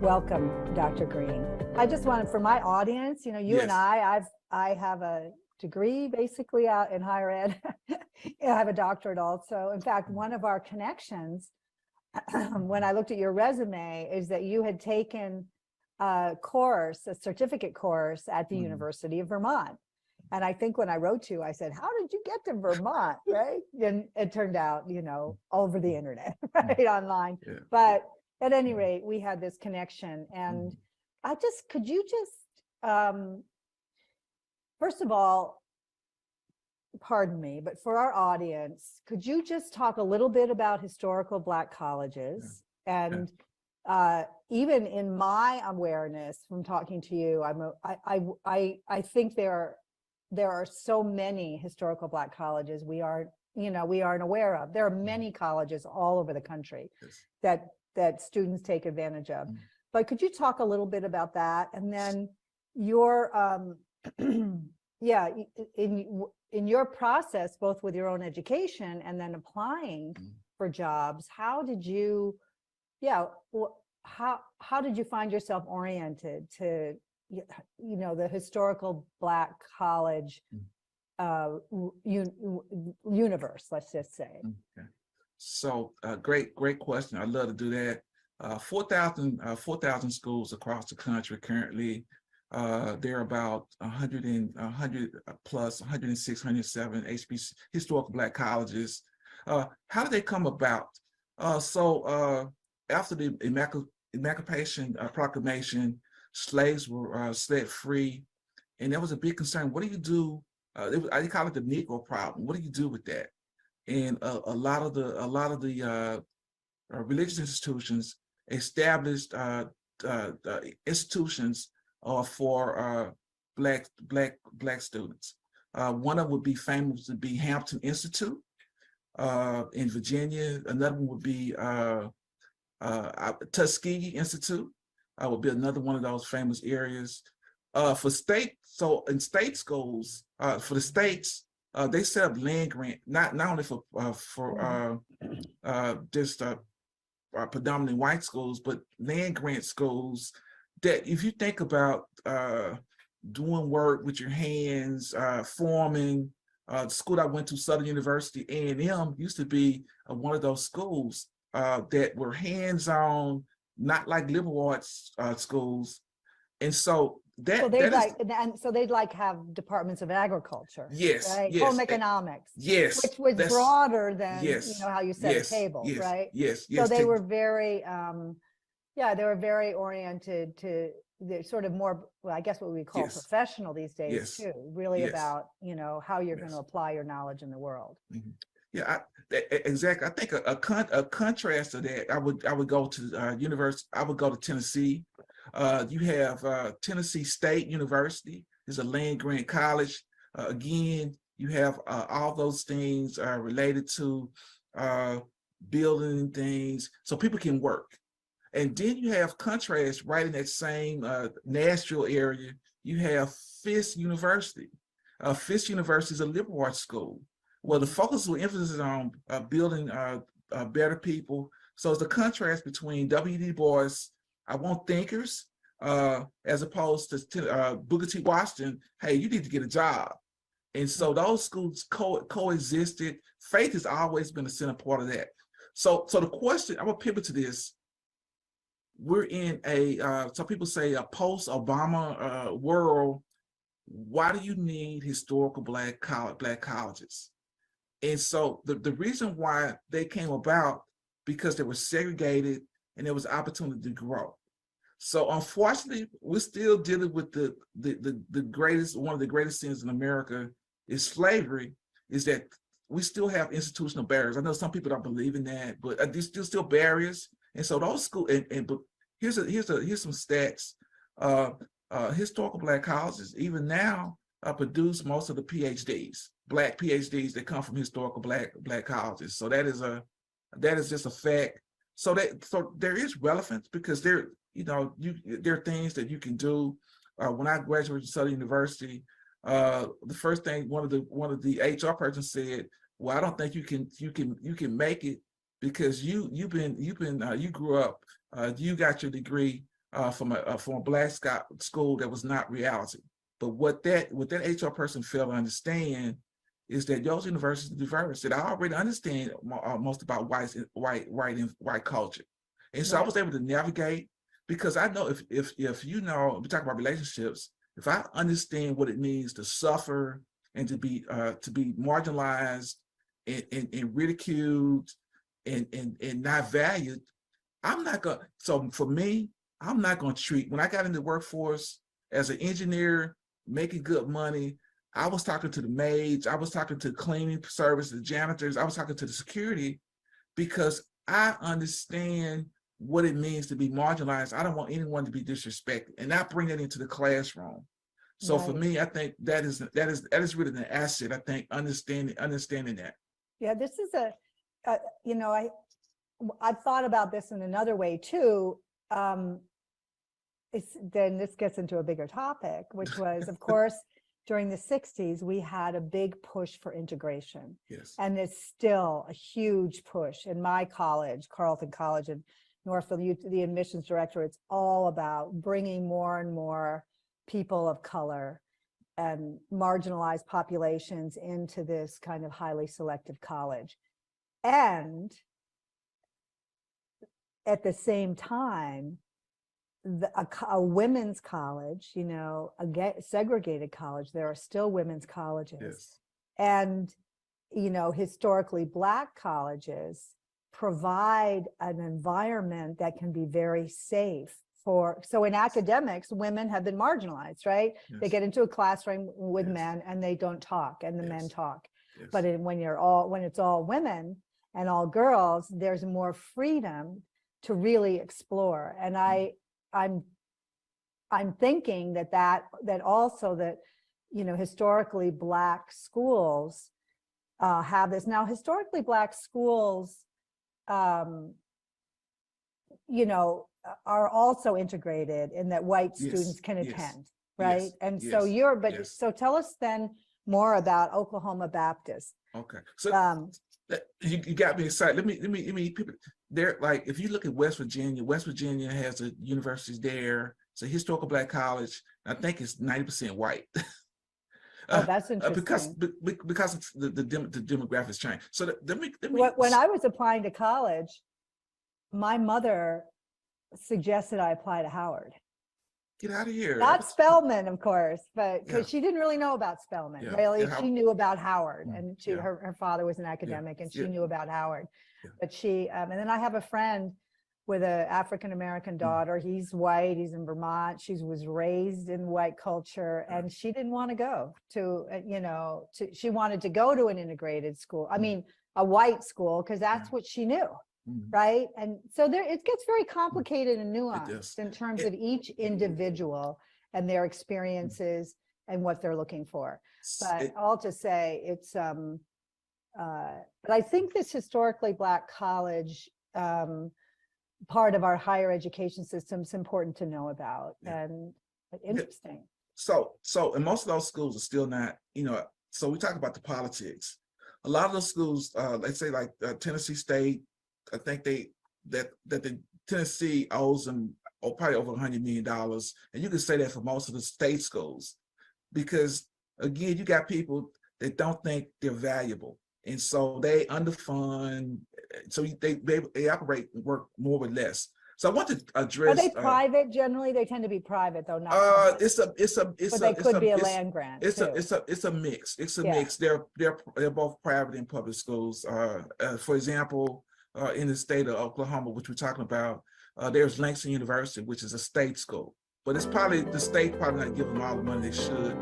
Welcome, Dr. Green. I just wanted, for my audience, you Yes. and I have a degree basically out in higher ed. I have a doctorate also. In fact, one of our connections, when I looked at your resume, is that you had taken a course, a certificate course at the University of Vermont. And I think when I wrote to you, I said, how did you get to Vermont, right? And it turned out, all over the internet, right, online. Yeah. But at any rate, we had this connection. And could you just, first of all, pardon me, but for our audience, could you just talk a little bit about historical Black colleges? Yeah. And even in my awareness from talking to you, I think there are so many historical Black colleges we aren't aware of. There are many colleges all over the country that students take advantage of. But could you talk a little bit about that? And then your in your process, both with your own education and then applying for jobs, how did you find yourself oriented to the historical Black college universe, let's just say? Okay. So great question. I'd love to do that. 4,000 schools across the country currently. There are about 100 plus 106, 107 HBC historical Black colleges. How did they come about? So after the Emancipation Proclamation, slaves were set free, and there was a big concern. What do you do? I call it the Negro problem. What do you do with that? And a lot of the religious institutions established institutions for Black students. One of them would be famous to be Hampton Institute in Virginia. Another one would be Tuskegee Institute. Would be another one of those famous areas. So in state schools, for the states, they set up land grant, not only for just predominantly white schools, but land grant schools that, if you think about doing work with your hands, forming, the school I went to, Southern University, A&M, used to be one of those schools that were hands-on, not like liberal arts schools. And so they'd have departments of agriculture. Yes, right? Yes. Home economics. Yes. Which was broader than how you set Yes. a table, Yes. right? Yes. So they were very they were very oriented to the sort of more, well, I guess what we call professional these days too, really about, how you're going to apply your knowledge in the world. Yeah, exactly. I think a contrast to that, I would go to university. I would go to Tennessee. You have Tennessee State University is a land grant college. Again, you have all those things related to building things so people can work. And then you have contrast right in that same Nashville area. You have Fisk University. Fisk University is a liberal arts school. Well, the focus was emphasis on building better people. So it's the contrast between W.D. Bois, I want thinkers, as opposed to Booker T. Washington, hey, you need to get a job. And so those schools coexisted. Faith has always been a center part of that. So the question, I'm gonna pivot to this. We're in some people say a post-Obama world. Why do you need historical Black colleges? And so the reason why they came about, because they were segregated and there was opportunity to grow. So unfortunately, we're still dealing with the greatest, one of the greatest sins in America is slavery, is that we still have institutional barriers. I know some people don't believe in that, but there's still barriers. And so those schools, but here's some stats. Historical Black colleges, even now, produce most of the PhDs, Black PhDs that come from historical Black colleges. So that is just a fact. So there is relevance, because there are things that you can do. When I graduated from Southern University, the first thing one of the HR persons said, well, I don't think you can make it because you grew up, you got your degree from a Black school that was not reality. But what that HR person failed to understand is that those universities are diverse. That I already understand most about white culture, and so I was able to navigate, because I know if you know, we talk about relationships. If I understand what it means to suffer and to be marginalized and ridiculed and not valued, I'm not gonna. So for me, I'm not gonna treat, when I got in the workforce as an engineer making good money, I was talking to the maids, I was talking to cleaning service, the janitors, I was talking to the security, because I understand what it means to be marginalized. I don't want anyone to be disrespected, and not bring that into the classroom. So for me, I think that is really an asset. I think understanding that. Yeah, this is you know, I've thought about this in another way too. Then this gets into a bigger topic, which was, of course, during the 60s, we had a big push for integration. Yes. And it's still a huge push. In my college, Carleton College in Northfield, the admissions director, it's all about bringing more and more people of color and marginalized populations into this kind of highly selective college. And at the same time, a women's college, you know, a segregated college, there are still women's colleges. Yes. And, you know, historically Black colleges provide an environment that can be very safe for, so in academics, women have been marginalized, right? Yes. They get into a classroom with Yes. men and they don't talk, and the Yes. men talk. Yes. But when it's all women and all girls, there's more freedom to really explore. And I'm thinking that also that, you know, historically Black schools have this. Now, historically Black schools, you know, are also integrated in that white students can attend, right? Yes. And Yes. so Yes. so tell us then more about Oklahoma Baptist. Okay. So you got me excited. Let me people there. Like, if you look at West Virginia has a university there. It's a historical Black college. I think it's 90% white. Oh, that's interesting. Because it's the demographics change. So let me. When I was applying to college, my mother suggested I apply to Howard. Get out of here. Not Spelman, of course, but because Yeah. she didn't really know about Spelman. Yeah. Really, Yeah. she knew about Howard, and Yeah. her father was an academic, and she Yeah. knew about Howard. Yeah. But she, and then I have a friend with an African-American daughter. He's white. He's in Vermont. She was raised in white culture, and she didn't want to go to, you know, she wanted to go to an integrated school. I mean, a white school, because that's what she knew. Right. And so it gets very complicated and nuanced in terms of each individual and their experiences and what they're looking for. But all to say, it's but I think this historically Black college part of our higher education system is important to know about and interesting. So and most of those schools are still not, you know, so we talk about the politics. A lot of those schools, let's say like Tennessee State, I think that the Tennessee owes them probably over $100 million. And you can say that for most of the state schools, because again, you got people that don't think they're valuable. And so they underfund, so they operate and work more with less. So I want to address. Are they private generally? They tend to be private though, not but they could be a land grant. It's a mix. It's a mix. They're both private and public schools. For example, in the state of Oklahoma, which we're talking about, there's Langston University, which is a state school, but it's probably the state not giving them all the money they should.